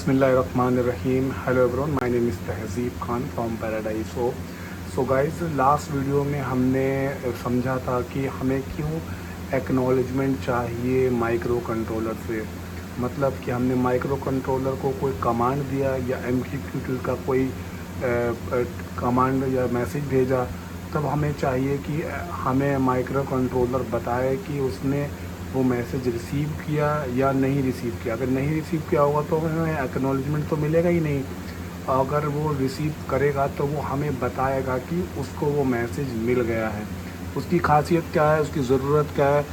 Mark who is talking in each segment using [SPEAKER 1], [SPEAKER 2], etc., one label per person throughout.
[SPEAKER 1] Bismillahirrahmanirrahim. Hello everyone, my name is तहज़ीब Khan from paradise hope. So guys, last video में हमने समझा था कि हमें क्यों एक्नॉलेजमेंट चाहिए माइक्रो कंट्रोलर से. मतलब कि हमने माइक्रो कंट्रोलर को कोई कमांड दिया या एमक्यू का कोई कमांड या मैसेज भेजा, तब हमें चाहिए कि हमें माइक्रो कंट्रोलर बताए कि उसने वो मैसेज रिसीव किया या नहीं रिसीव किया. अगर नहीं रिसीव किया होगा तो हमें एक्नॉलेजमेंट तो मिलेगा ही नहीं. अगर वो रिसीव करेगा तो वो हमें बताएगा कि उसको वो मैसेज मिल गया है. उसकी खासियत क्या है, उसकी ज़रूरत क्या है?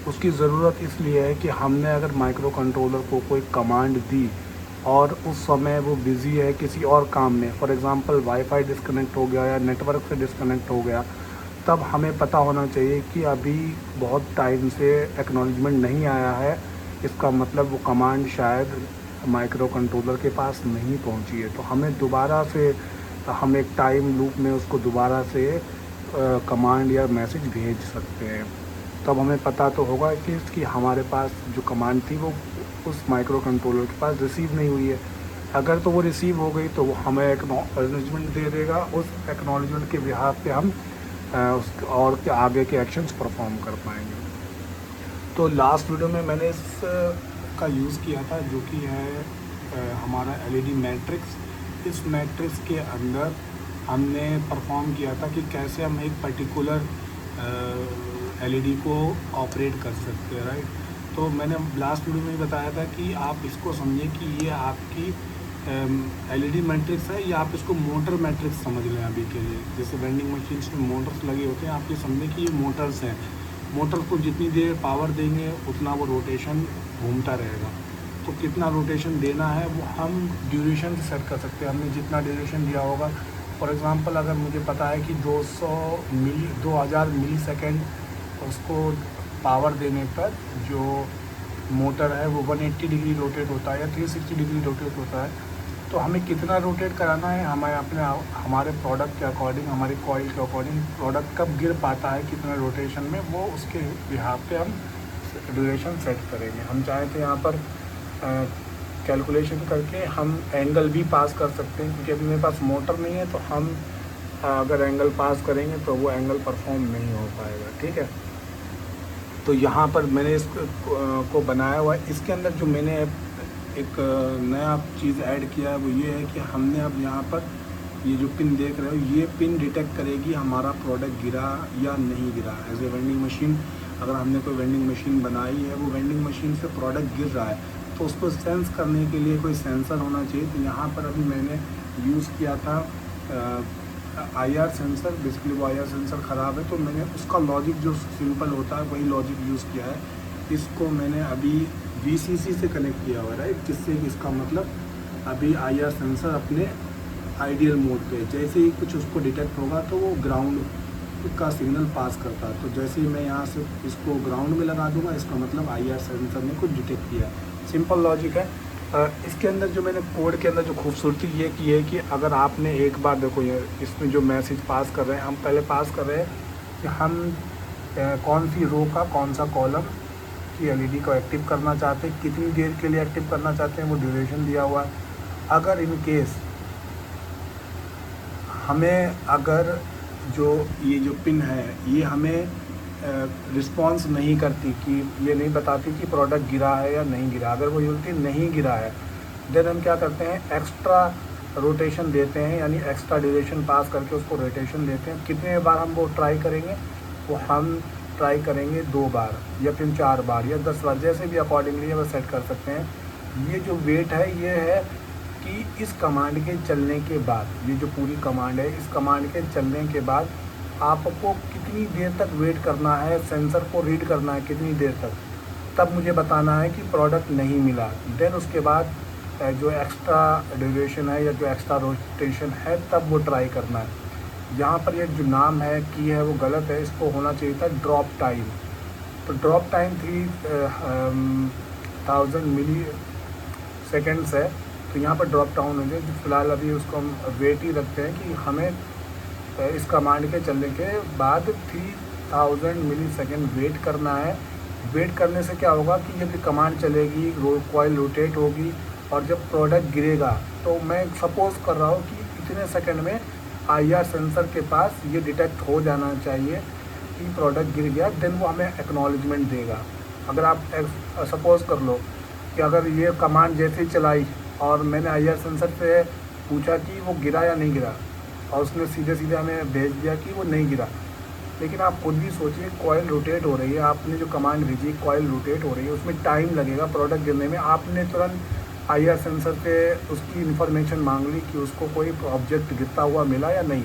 [SPEAKER 1] उसकी ज़रूरत इसलिए है कि हमने अगर माइक्रो कंट्रोलर को कोई कमांड दी और उस समय वो बिज़ी है किसी और काम में, फॉर एग्ज़ाम्पल वाईफाई डिस्कनेक्ट हो गया या नेटवर्क से डिस्कनेक्ट हो गया, तब हमें पता होना चाहिए कि अभी बहुत टाइम से एक्नॉलेजमेंट नहीं आया है. इसका मतलब वो कमांड शायद माइक्रो कंट्रोलर के पास नहीं पहुंची है. तो हमें दोबारा से हम एक टाइम लूप में उसको दोबारा से कमांड या मैसेज भेज सकते हैं. तब हमें पता तो होगा कि हमारे पास जो कमांड थी वो उस माइक्रो कंट्रोलर के पास रिसीव नहीं हुई है. अगर तो वो रिसीव हो गई तो वो हमें एक्नॉलेजमेंट दे देगा. उस एक्नॉलेजमेंट के बिहाफ पे हम उस और के आगे के एक्शंस परफॉर्म कर पाएंगे. तो लास्ट वीडियो में मैंने इस का यूज़ किया था, जो कि है हमारा एलईडी मैट्रिक्स. इस मैट्रिक्स के अंदर हमने परफॉर्म किया था कि कैसे हम एक पर्टिकुलर एलईडी को ऑपरेट कर सकते हैं, राइट. तो मैंने लास्ट वीडियो में बताया था कि आप इसको समझें कि ये आपकी एलईडी मैट्रिक्स है, या आप इसको मोटर मैट्रिक्स समझ लें अभी के लिए. जैसे वेंडिंग मशीन्स में मोटर्स लगे होते हैं, आप ये समझें कि ये मोटर्स हैं. मोटर को जितनी देर पावर देंगे उतना वो रोटेशन घूमता रहेगा. तो कितना रोटेशन देना है वो हम ड्यूरेशन से सेट कर सकते हैं. हमने जितना ड्यूरेशन दिया होगा, फॉर एग्ज़ाम्पल अगर मुझे पता है कि 2000 मिली सेकेंड उसको पावर देने पर जो मोटर है वो 180 डिग्री रोटेट होता है या 360 डिग्री रोटेट होता है. तो हमें कितना रोटेट कराना है, हमारे प्रोडक्ट के अकॉर्डिंग, हमारी कॉइल के अकॉर्डिंग प्रोडक्ट कब गिर पाता है कितना रोटेशन में, वो उसके बिहाफ पे हम ड्यूरेशन सेट करेंगे. हम चाहें तो यहाँ पर कैलकुलेशन करके हम एंगल भी पास कर सकते हैं, क्योंकि अभी मेरे पास मोटर नहीं है. तो हम अगर एंगल पास करेंगे तो वो एंगल परफॉर्म नहीं हो पाएगा, ठीक है. तो यहाँ पर मैंने इसको बनाया हुआ है. इसके अंदर जो मैंने एक नया चीज़ ऐड किया है वो ये है कि हमने अब यहाँ पर ये जो पिन देख रहे हो, ये पिन डिटेक्ट करेगी हमारा प्रोडक्ट गिरा या नहीं गिरा. एज ए वेंडिंग मशीन, अगर हमने कोई वेंडिंग मशीन बनाई है, वो वेंडिंग मशीन से प्रोडक्ट गिर रहा है, तो उसको सेंस करने के लिए कोई सेंसर होना चाहिए. तो यहाँ पर अभी मैंने यूज़ किया था IR सेंसर. बेसिकली वो IR सेंसर ख़राब है, तो मैंने उसका लॉजिक जो सिंपल होता है वही लॉजिक यूज़ किया है. इसको मैंने अभी VCC से कनेक्ट किया हुआ है, राइट. जिससे कि इसका मतलब अभी IR सेंसर अपने आइडियल मोड पे, जैसे ही कुछ उसको डिटेक्ट होगा तो वो ग्राउंड का सिग्नल पास करता है. तो जैसे ही मैं यहाँ से इसको ग्राउंड में लगा दूंगा, इसका मतलब IR सेंसर ने कुछ डिटेक्ट किया. सिंपल लॉजिक है. इसके अंदर जो मैंने कोड के अंदर जो खूबसूरती ये की है कि अगर आपने एक बार देखो, ये इसमें जो मैसेज पास कर रहे हैं, हम पहले पास कर रहे हैं कि हम कौन सी रो का कौन सा कॉलम की एलईडी को एक्टिव करना चाहते हैं, कितनी देर के लिए एक्टिव करना चाहते हैं, वो ड्यूरेशन दिया हुआ है. अगर इन केस हमें अगर ये जो पिन है ये हमें रिस्पॉन्स नहीं करती, कि ये नहीं बताती कि प्रोडक्ट गिरा है या नहीं गिरा, अगर वो बोलती नहीं गिरा है, देन हम क्या करते हैं, एक्स्ट्रा रोटेशन देते हैं, यानी एक्स्ट्रा ड्यूरेशन पास करके उसको रोटेशन देते हैं. कितने बार हम वो ट्राई करेंगे, वो हम ट्राई करेंगे 2 बार या फिर 4 बार या 10 बार, जैसे भी अकॉर्डिंगली वो सेट कर सकते हैं. ये जो वेट है ये है कि इस कमांड के चलने के बाद, ये जो पूरी कमांड है, इस कमांड के चलने के बाद आपको कितनी देर तक वेट करना है, सेंसर को रीड करना है कितनी देर तक, तब मुझे बताना है कि प्रोडक्ट नहीं मिला. देन उसके बाद जो एक्स्ट्रा ड्यूरेशन है या जो एक्स्ट्रा रोटेशन है तब वो ट्राई करना है. यहाँ पर ये जो नाम है की है वो गलत है, इसको होना चाहिए था ड्रॉप टाइम. तो ड्रॉप टाइम 3000 मिली सेकेंड्स है. तो यहाँ पर ड्रॉप डाउन हो जाए. फिलहाल अभी उसको हम वेट ही रखते हैं कि हमें इस कमांड के चलने के बाद 3000 मिली सेकेंड वेट करना है. वेट करने से क्या होगा कि जब कमांड चलेगी, कॉइल रोटेट होगी, और जब प्रोडक्ट गिरेगा तो मैं सपोज़ कर रहा हूँ कि इतने सेकंड में आईआर सेंसर के पास ये डिटेक्ट हो जाना चाहिए कि प्रोडक्ट गिर गया, देन वो हमें एक्नॉलेजमेंट देगा। अगर आप सपोज़ कर लो कि अगर ये कमांड जैसे ही चलाई और मैंने आईआर सेंसर से पूछा कि वो गिरा या नहीं गिरा, और उसने सीधे सीधे हमें भेज दिया कि वो नहीं गिरा, लेकिन आप खुद भी सोचिए कॉइल रोटेट हो रही है, आपने जो कमांड भेजी कॉइल रोटेट हो रही है, उसमें टाइम लगेगा प्रोडक्ट गिरने में। आपने तुरंत आईआर सेंसर से उसकी इन्फॉर्मेशन मांग ली कि उसको कोई ऑब्जेक्ट गिरता हुआ मिला या नहीं।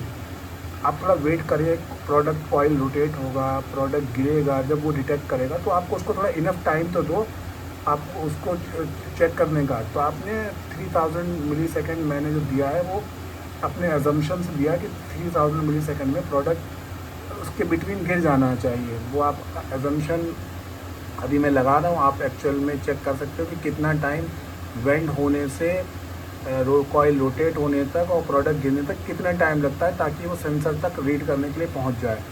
[SPEAKER 1] आप थोड़ा वेट करिए, प्रोडक्ट कॉइल रोटेट होगा, प्रोडक्ट गिरेगा, जब वो डिटेक्ट करेगा तो आपको उसको थोड़ा इनफ टाइम तो दो आपको उसको चेक करने का। तो आपने 3000 मिली सेकेंड मैंने जो दिया है वो अपने एजम्पशन से दिया कि 3000 मिली सेकेंड में प्रोडक्ट उसके बिटवीन गिर जाना चाहिए। वो आप एजम्पशन अभी मैं लगा रहा हूँ, आप एक्चुअल में चेक कर सकते हो कि कितना टाइम वेंड होने से कॉइल रोटेट होने तक और प्रोडक्ट गिरने तक कितना टाइम लगता है, ताकि वो सेंसर तक रीड करने के लिए पहुँच जाए।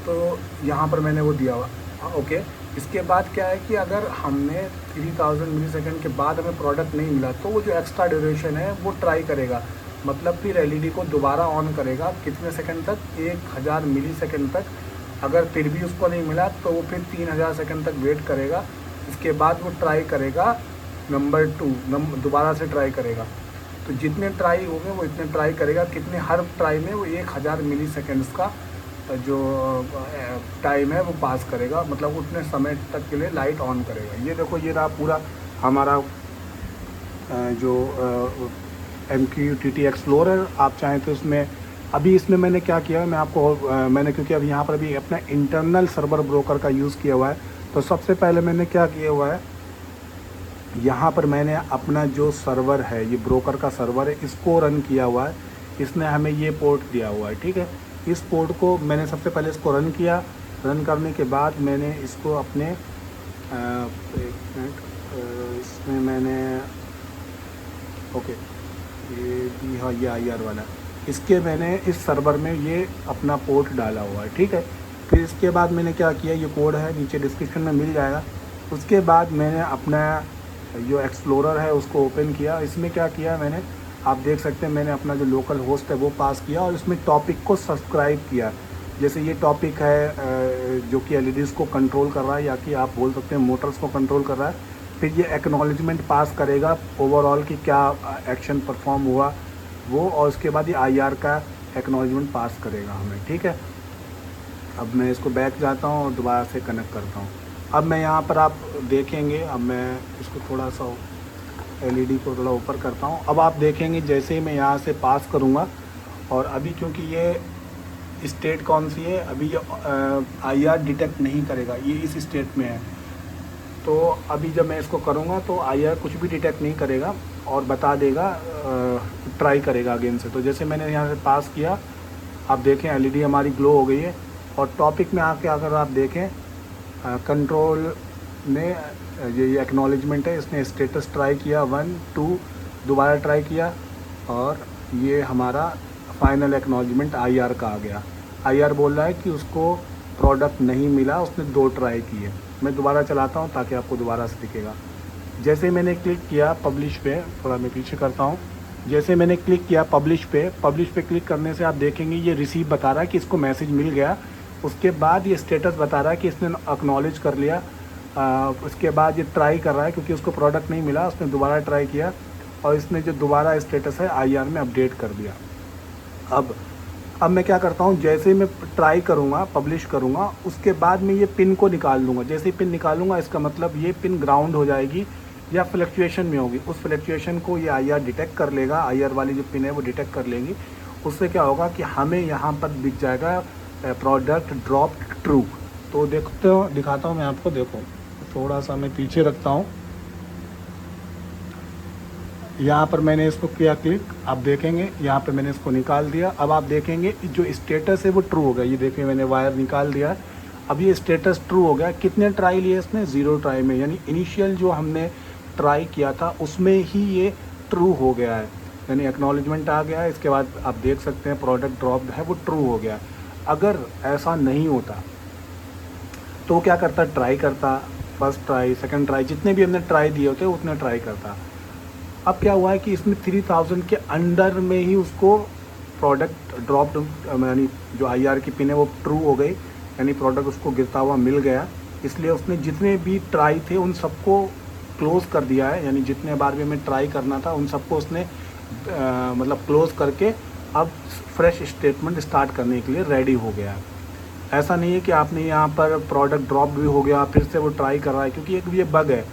[SPEAKER 1] तो यहाँ पर मैंने वो दिया हुआ। ओके, इसके बाद क्या है कि अगर हमने 3000 मिली सेकेंड के बाद हमें प्रोडक्ट नहीं मिला तो वो जो एक्स्ट्रा ड्यूरेशन है वो ट्राई करेगा, मतलब फिर एलईडी को दोबारा ऑन करेगा कितने सेकंड तक, 1000 मिली सेकेंड तक। अगर फिर भी उसको नहीं मिला तो वो फिर 3000 सेकंड तक वेट करेगा। इसके बाद वो ट्राई करेगा नंबर 2, दोबारा से ट्राई करेगा। तो जितने ट्राई होंगे वो इतने ट्राई करेगा, कितने हर ट्राई में वो 1000 मिली सेकेंड्स का जो टाइम है वो पास करेगा, मतलब उतने समय तक के लिए लाइट ऑन करेगा। ये देखो, ये रहा पूरा हमारा जो MQTT एक्सप्लोरर। आप चाहें तो इसमें अभी इसमें मैंने क्या किया है मैं आपको मैंने क्योंकि अभी यहाँ पर अभी अपना इंटरनल सर्वर ब्रोकर का यूज़ किया हुआ है, तो सबसे पहले मैंने क्या किया हुआ है, यहाँ पर मैंने अपना जो सर्वर है, ये ब्रोकर का सर्वर है, इसको रन किया हुआ है। इसने हमें ये पोर्ट दिया हुआ है, ठीक है। इस पोर्ट को मैंने सबसे पहले इसको रन किया। रन करने के बाद मैंने इसको अपने एक मिनट, इसमें मैंने ओके ये भी, हाँ ये IR वाला, इसके मैंने इस सर्वर में ये अपना पोर्ट डाला हुआ है, ठीक है। फिर इसके बाद मैंने क्या किया, ये कोड है नीचे डिस्क्रिप्शन में मिल जाएगा। उसके बाद मैंने अपना जो एक्सप्लोरर है उसको ओपन किया। इसमें क्या किया मैंने, आप देख सकते हैं मैंने अपना जो लोकल होस्ट है वो पास किया और इसमें टॉपिक को सब्सक्राइब किया। जैसे ये टॉपिक है जो कि LEDs को कंट्रोल कर रहा है, या कि आप बोल सकते हैं मोटर्स को कंट्रोल कर रहा है। फिर ये एक्नॉलेजमेंट पास करेगा ओवरऑल कि क्या एक्शन परफॉर्म हुआ वो, और उसके बाद ये IR का एक्नॉलेजमेंट पास करेगा हमें, ठीक है। अब मैं इसको बैक जाता हूँ और दोबारा से कनेक्ट करता हूँ। अब मैं यहाँ पर आप देखेंगे, अब मैं इसको थोड़ा सा LED को थोड़ा ऊपर करता हूँ। अब आप देखेंगे जैसे ही मैं यहाँ से पास करूँगा, और अभी क्योंकि ये स्टेट कौन सी है, अभी ये IR डिटेक्ट नहीं करेगा, ये इस स्टेट में है। तो अभी जब मैं इसको करूँगा तो IR कुछ भी डिटेक्ट नहीं करेगा और बता देगा, ट्राई करेगा अगेन से। तो जैसे मैंने यहाँ से पास किया, आप देखें LED हमारी ग्लो हो गई है। और टॉपिक में आके अगर आप देखें कंट्रोल ने ये एक्नॉलेजमेंट है, इसने स्टेटस ट्राई किया 1 2, दोबारा ट्राई किया, और ये हमारा फाइनल एक्नॉलेजमेंट IR का आ गया। IR बोल रहा है कि उसको प्रोडक्ट नहीं मिला, उसने 2 ट्राई किए। मैं दोबारा चलाता हूँ ताकि आपको दोबारा से दिखेगा। जैसे मैंने क्लिक किया पब्लिश पे, थोड़ा मैं पीछे करता हूँ। जैसे मैंने क्लिक किया पब्लिश पे क्लिक करने से आप देखेंगे ये रिसीव बता रहा है कि इसको मैसेज मिल गया। उसके बाद ये स्टेटस बता रहा है कि इसने एक्नॉलेज कर लिया। उसके बाद ये ट्राई कर रहा है क्योंकि उसको प्रोडक्ट नहीं मिला, उसने दोबारा ट्राई किया और इसने जो दोबारा स्टेटस है IR में अपडेट कर दिया। अब मैं क्या करता हूँ, जैसे ही मैं ट्राई करूँगा, पब्लिश करूँगा, उसके बाद मैं ये पिन को निकाल लूँगा। जैसे ही पिन निकालूंगा इसका मतलब ये पिन ग्राउंड हो जाएगी या फ्लक्चुएशन में होगी। उस फ्लक्चुएशन को ये IR डिटेक्ट कर लेगा, IR वाली जो पिन है वो डिटेक्ट कर लेंगी। उससे क्या होगा कि हमें यहाँ पर दिख जाएगा प्रोडक्ट ड्रॉप्ड ट्रू। तो देखते हो, दिखाता हूँ मैं आपको, देखो थोड़ा सा मैं पीछे रखता हूँ। यहाँ पर मैंने इसको किया क्लिक, आप देखेंगे यहाँ पे मैंने इसको निकाल दिया। अब आप देखेंगे जो स्टेटस है वो ट्रू हो गया। ये देखिए मैंने वायर निकाल दिया, अब ये स्टेटस ट्रू हो गया। कितने ट्राई लिए इसने? 0 ट्राई में, यानी इनिशियल जो हमने ट्राई किया था उसमें ही ये ट्रू हो गया है, यानी एक्नॉलेजमेंट आ गया है। इसके बाद आप देख सकते हैं प्रोडक्ट ड्रॉप्ड है, वो ट्रू हो गया। अगर ऐसा नहीं होता तो क्या करता, ट्राई करता, फर्स्ट ट्राई, सेकंड ट्राई, जितने भी हमने ट्राई दिए होते उतने ट्राई करता। अब क्या हुआ है कि इसमें 3000 के अंडर में ही उसको प्रोडक्ट ड्रॉप, यानी जो IR की पिन है वो ट्रू हो गई, यानी प्रोडक्ट उसको गिरता हुआ मिल गया। इसलिए उसने जितने भी ट्राई थे उन सबको क्लोज़ कर दिया है, यानी जितने बार भी हमें ट्राई करना था उन सबको उसने मतलब क्लोज़ करके अब फ्रेश स्टेटमेंट स्टार्ट करने के लिए रेडी हो गया है। ऐसा नहीं है कि आपने यहाँ पर प्रोडक्ट ड्रॉप भी हो गया फिर से वो ट्राई कर रहा है, क्योंकि एक ये बग है,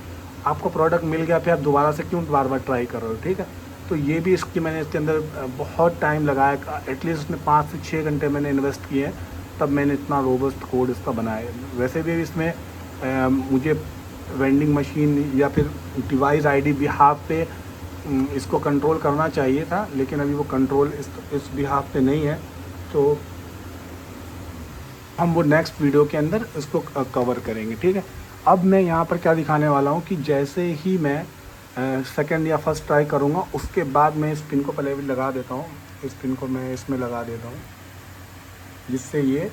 [SPEAKER 1] आपको प्रोडक्ट मिल गया फिर आप दोबारा से क्यों बार बार ट्राई कर रहे हो, ठीक है। तो ये भी इसकी मैंने इसके अंदर बहुत टाइम लगाया, एटलीस्ट उसमें 5 से 6 घंटे मैंने इन्वेस्ट किए हैं, तब मैंने इतना रोबस्ट कोड इसका बनाया है। वैसे भी इसमें मुझे वेंडिंग मशीन या फिर डिवाइस ID बिहाफ पे इसको कंट्रोल करना चाहिए था, लेकिन अभी वो कंट्रोल इस बिहाफ पे नहीं है, तो हम वो नेक्स्ट वीडियो के अंदर इसको कवर करेंगे, ठीक है। अब मैं यहाँ पर क्या दिखाने वाला हूँ कि जैसे ही मैं सेकंड या फर्स्ट ट्राई करूँगा उसके बाद मैं इस पिन को पहले भी लगा देता हूँ, इस पिन को मैं इसमें लगा देता हूँ, जिससे ये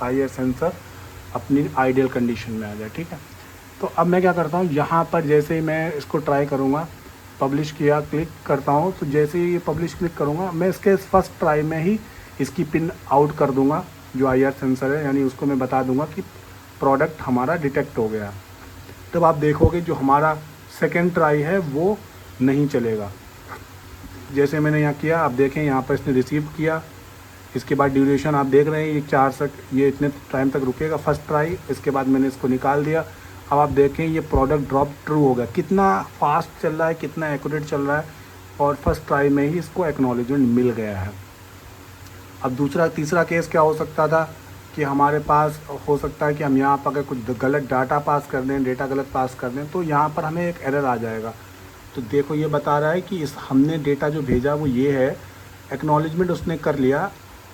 [SPEAKER 1] IR सेंसर अपनी आइडियल कंडीशन में आ जाए, ठीक है। तो अब मैं क्या करता हूँ, यहाँ पर जैसे ही मैं इसको ट्राई करूँगा, पब्लिश किया, क्लिक करता हूँ, तो जैसे ही ये पब्लिश क्लिक करूँगा मैं इसके फर्स्ट ट्राई में ही इसकी पिन आउट कर दूँगा जो IR सेंसर है, यानी उसको मैं बता दूँगा कि प्रोडक्ट हमारा डिटेक्ट हो गया। तब आप देखोगे जो हमारा सेकेंड ट्राई है वो नहीं चलेगा। जैसे मैंने यहाँ किया, आप देखें यहाँ पर इसने रिसीव किया, इसके बाद ड्यूरेशन आप देख रहे हैं ये 4 तक, ये इतने टाइम तक रुकेगा फर्स्ट ट्राई, इसके बाद मैंने इसको निकाल दिया। अब आप देखें ये प्रोडक्ट ड्रॉप ट्रू हो गया, कितना फास्ट चल रहा है, कितना एक्यूरेट चल रहा है, और फर्स्ट ट्राई में ही इसको एक्नॉलेजमेंट मिल गया है। अब तीसरा केस क्या हो सकता था कि हमारे पास हो सकता है कि हम यहाँ पर अगर कुछ गलत डाटा पास कर दें, डेटा गलत पास कर दें, तो यहाँ पर हमें एक एरर आ जाएगा। तो देखो ये बता रहा है कि हमने डेटा जो भेजा वो ये है, एक्नॉलेजमेंट उसने कर लिया,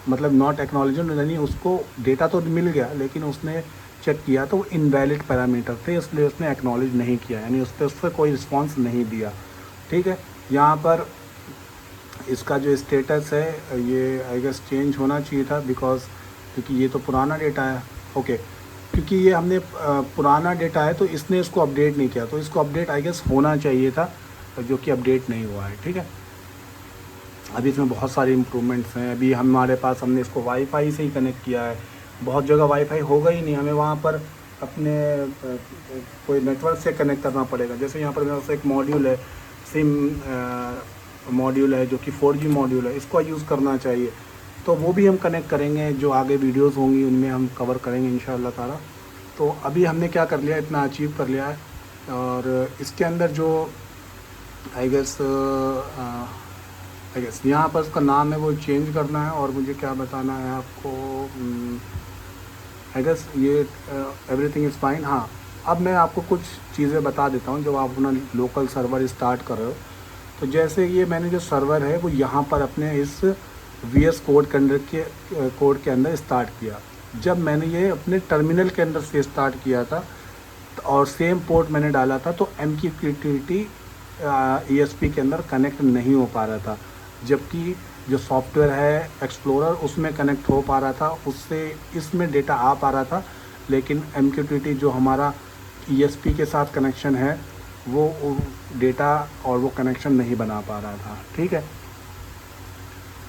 [SPEAKER 1] मतलब नॉट एक्नॉलेजमेंट, यानी उसको डेटा तो मिल गया लेकिन उसने चेक किया तो इनवैलिड पैरामीटर थे, इसलिए उसने एक्नॉलेज नहीं किया, यानी उस पर कोई रिस्पॉन्स नहीं दिया, ठीक है। यहाँ पर इसका जो स्टेटस है ये आई गेस चेंज होना चाहिए था, क्योंकि ये तो पुराना डेटा है, ओके, क्योंकि ये हमने पुराना डेटा है तो इसने इसको अपडेट नहीं किया, तो इसको अपडेट आई गेस होना चाहिए था, जो कि अपडेट नहीं हुआ है, ठीक है। अभी इसमें बहुत सारे इम्प्रूवमेंट्स हैं। अभी हमारे पास, हमने इसको वाईफाई से ही कनेक्ट किया है, बहुत जगह वाईफाई होगा ही नहीं, हमें वहाँ पर अपने कोई नेटवर्क से कनेक्ट करना पड़ेगा। जैसे यहाँ पर मेरे पास एक मॉड्यूल है, सिम मॉड्यूल है जो कि 4G मॉड्यूल है, इसको यूज़ करना चाहिए, तो वो भी हम कनेक्ट करेंगे, जो आगे वीडियोस होंगी उनमें हम कवर करेंगे इंशाअल्लाह ताला। तो अभी हमने क्या कर लिया, इतना अचीव कर लिया है, और इसके अंदर जो आई गेस यहाँ पर उसका नाम है वो चेंज करना है, और मुझे क्या बताना है आपको, आई गेस ये एवरीथिंग इज़ फाइन। हाँ, अब मैं आपको कुछ चीज़ें बता देता हूँ जब आप अपना लोकल सर्वर स्टार्ट कर रहे हो। तो जैसे ये मैंने जो सर्वर है वो यहाँ पर अपने इस VS कोड के अंदर स्टार्ट किया। जब मैंने ये अपने टर्मिनल के अंदर से स्टार्ट किया था और सेम पोर्ट मैंने डाला था, तो MQTT ESP के अंदर कनेक्ट नहीं हो पा रहा था, जबकि जो सॉफ्टवेयर है एक्सप्लोरर उसमें कनेक्ट हो पा रहा था, उससे इसमें डेटा आ पा रहा था, लेकिन MQTT जो हमारा ESP के साथ कनेक्शन है वो डेटा और वो कनेक्शन नहीं बना पा रहा था, ठीक है।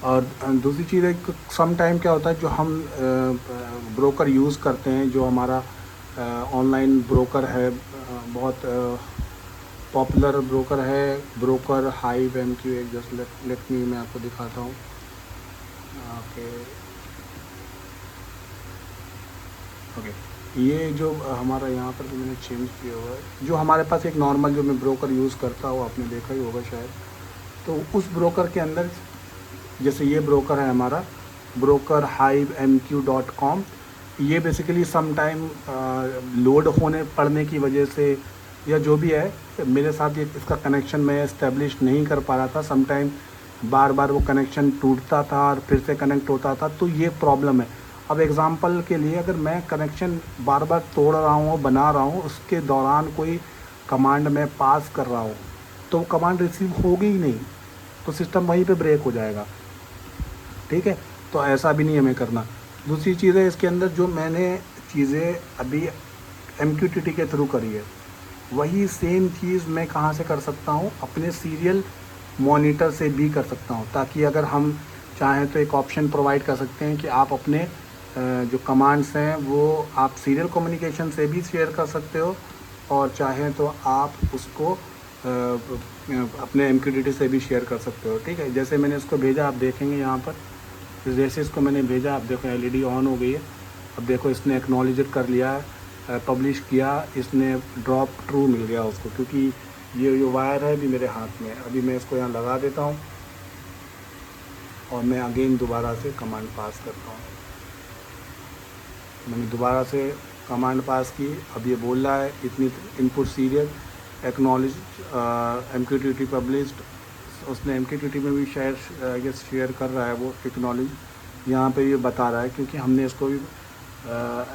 [SPEAKER 1] और दूसरी चीज़ है, सम टाइम क्या होता है, जो हम ब्रोकर यूज़ करते हैं, जो हमारा ऑनलाइन ब्रोकर है, बहुत पॉपुलर ब्रोकर है, ब्रोकर हाइव MQ, एक जस्ट लेट मी मैं आपको दिखाता हूँ। ओके, ये जो हमारा यहाँ पर भी मैंने चेंज किया हुआ है, जो हमारे पास एक नॉर्मल जो मैं ब्रोकर यूज़ करता हूँ, आपने देखा ही होगा शायद, तो उस ब्रोकर के अंदर जैसे ये ब्रोकर है हमारा ब्रोकर HiveMQ.com, ये बेसिकली सम टाइम लोड होने पड़ने की वजह से या जो भी है, मेरे साथ ये इसका कनेक्शन मैं इस्टेब्लिश नहीं कर पा रहा था, सम टाइम बार बार वो कनेक्शन टूटता था और फिर से कनेक्ट होता था, तो ये प्रॉब्लम है। अब एग्ज़ाम्पल के लिए अगर मैं कनेक्शन बार बार तोड़ रहा हूँ, बना रहा हूँ, उसके दौरान कोई कमांड मैं पास कर रहा हूँ, तो कमांड रिसीव होगी ही नहीं, तो सिस्टम वहीं पे ब्रेक हो जाएगा, ठीक है। तो ऐसा भी नहीं हमें करना। दूसरी चीज़ है इसके अंदर, जो मैंने चीज़ें अभी MQTT के थ्रू करी है, वही सेम चीज़ मैं कहाँ से कर सकता हूँ, अपने सीरियल मॉनिटर से भी कर सकता हूँ। ताकि अगर हम चाहें तो एक ऑप्शन प्रोवाइड कर सकते हैं कि आप अपने जो कमांड्स हैं वो आप सीरियल कम्युनिकेशन से भी शेयर कर सकते हो, और चाहें तो आप उसको अपने MQTT से भी शेयर कर सकते हो। ठीक है, जैसे मैंने इसको भेजा, आप देखेंगे यहाँ पर, तो जैसे इसको मैंने भेजा, आप देखो LED ऑन हो गई है। अब देखो इसने एक्नॉलेज कर लिया है, पब्लिश किया, इसने ड्रॉप ट्रू मिल गया उसको, क्योंकि ये जो वायर है अभी मेरे हाथ में। अभी मैं इसको यहाँ लगा देता हूँ और मैं अगेन दोबारा से कमांड पास करता हूँ। मैंने दोबारा से कमांड पास की। अब ये बोल रहा है इतनी input serial acknowledge MQTT published. उसने MQTT में भी शायद शेयर कर रहा है वो एक्नॉलेज, यहाँ पे ये बता रहा है क्योंकि हमने इसको भी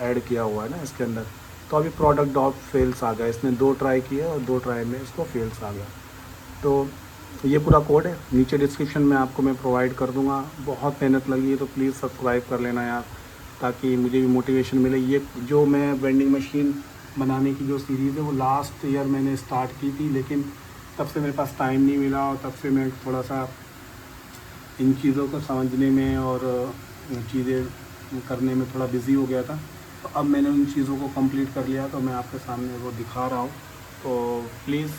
[SPEAKER 1] ऐड किया हुआ है ना इसके अंदर। तो अभी प्रोडक्ट डॉट फेल्स आ गया, इसने 2 ट्राई किए और 2 ट्राई में इसको फेल्स आ गया। तो ये पूरा कोड है, नीचे डिस्क्रिप्शन में आपको मैं प्रोवाइड कर दूंगा। बहुत मेहनत लगी है तो प्लीज़ सब्सक्राइब कर लेना यार, ताकि मुझे भी मोटिवेशन मिले। ये जो मैं वेंडिंग मशीन बनाने की जो सीरीज़ है वो लास्ट ईयर मैंने स्टार्ट की थी, लेकिन तब से मेरे पास टाइम नहीं मिला और तब से मैं थोड़ा सा इन चीज़ों को समझने में और चीज़ें करने में थोड़ा बिज़ी हो गया था। तो अब मैंने उन चीज़ों को कंप्लीट कर लिया, तो मैं आपके सामने वो दिखा रहा हूँ। तो प्लीज़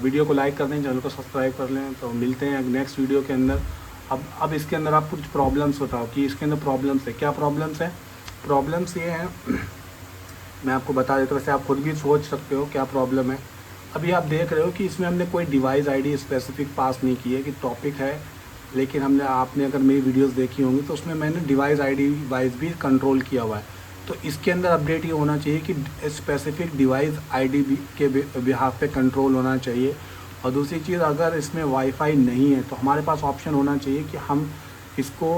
[SPEAKER 1] वीडियो को लाइक कर दें, चैनल को सब्सक्राइब कर लें। तो मिलते हैं नेक्स्ट वीडियो के अंदर। अब इसके अंदर आप कुछ प्रॉब्लम्स बताओ कि इसके अंदर प्रॉब्लम्स है, क्या प्रॉब्लम्स है। प्रॉब्लम्स ये हैं मैं आपको बता देता हूँ, वैसे आप खुद भी सोच सकते हो क्या प्रॉब्लम है। अभी आप देख रहे हो कि इसमें हमने कोई डिवाइस ID स्पेसिफिक पास नहीं की है कि टॉपिक है, लेकिन आपने अगर मेरी वीडियोस देखी होंगी तो उसमें मैंने डिवाइस ID वाइज भी कंट्रोल किया हुआ है। तो इसके अंदर अपडेट ये होना चाहिए कि स्पेसिफिक डिवाइस ID के बिहाफ पे कंट्रोल होना चाहिए। और दूसरी चीज़, अगर इसमें वाईफाई नहीं है तो हमारे पास ऑप्शन होना चाहिए कि हम इसको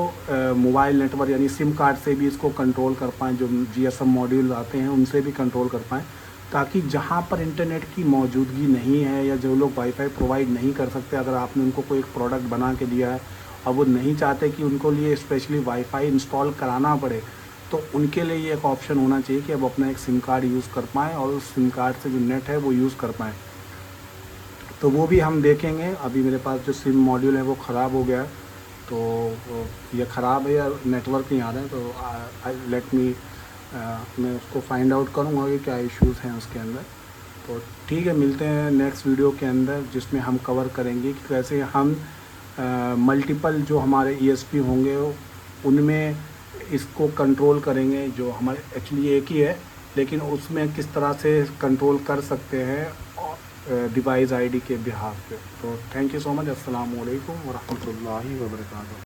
[SPEAKER 1] मोबाइल नेटवर्क यानी सिम कार्ड से भी इसको कंट्रोल कर पाएँ। जो GSM मॉड्यूल आते हैं उनसे भी कंट्रोल कर पाएँ, ताकि जहाँ पर इंटरनेट की मौजूदगी नहीं है या जो लोग वाईफाई प्रोवाइड नहीं कर सकते, अगर आपने उनको कोई एक प्रोडक्ट बना के दिया है और वो नहीं चाहते कि उनको लिए स्पेशली वाईफाई इंस्टॉल कराना पड़े, तो उनके लिए ये एक ऑप्शन होना चाहिए कि अब अपना एक सिम कार्ड यूज़ कर पाएँ और उस सिम कार्ड से जो नेट है वो यूज़ कर पाएँ। तो वो भी हम देखेंगे। अभी मेरे पास जो सिम मॉड्यूल है वो ख़राब हो गया है, तो ये ख़राब है या नेटवर्क नहीं आ रहा है, तो लेट मी मैं उसको फाइंड आउट करूँगा कि क्या इश्यूज़ हैं उसके अंदर। तो ठीक है, मिलते हैं नेक्स्ट वीडियो के अंदर, जिसमें हम कवर करेंगे कि कैसे हम मल्टीपल जो हमारे ESP होंगे उनमें इसको कंट्रोल करेंगे। जो हमारे एक्चुअली एक ही है, लेकिन उसमें किस तरह से कंट्रोल कर सकते हैं डिवाइस ID के बिहाफ पे। तो थैंक यू सो मच। अस्सलाम वालेकुम व रहमतुल्लाहि व बरकातहू।